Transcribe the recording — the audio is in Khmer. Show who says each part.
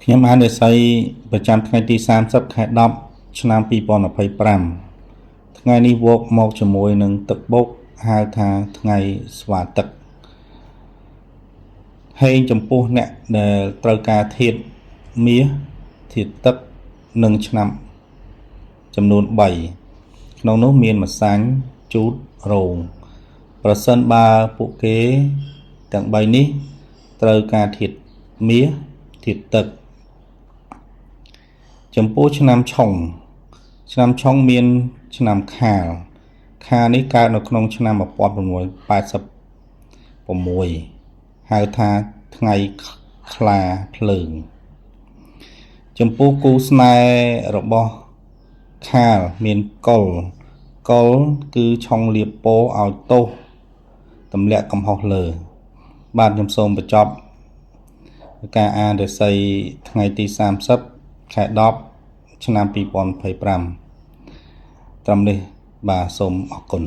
Speaker 1: ខ្ញុំបាននិយាយប្រចាំថ្ងៃទី30 ខែ 10 ឆ្នាំ 2025 ថ្ងៃនេះវកមកជាមួយនឹងទឹកបុកហៅថាថ្ងៃស្វាទឹកហេងចំពោះអ្នកដែលត្រូវការធាតុមាសធាតុទឹកនិងឆ្នាំចំនួន3ក្នុងនោះមានម្សាញ់ជូតរោងប្រសិនបើពួកគេទាំង3នេះត្រូវការធាតុមាសធាតុទឹកចំពោះឆ្នាំឆុងមានឆ្នាំខាលនេះកើតនៅក្នុងឆ្នាំ1986ហៅថាថ្ងៃខ្លាភ្លើងចំពោះគូស្នេហ៍របស់ខាលមានកុលគឺឆុងលាបពោឲ្យទោសទម្លាក់កំហុសលើបាទខ្ញុំសូមបញ្ចប់ការអានរាសីថ្ងៃទី30 ខែ 10 ឆ្នាំ 2025 ត្រឹមនេះបាទសូមអរគុណ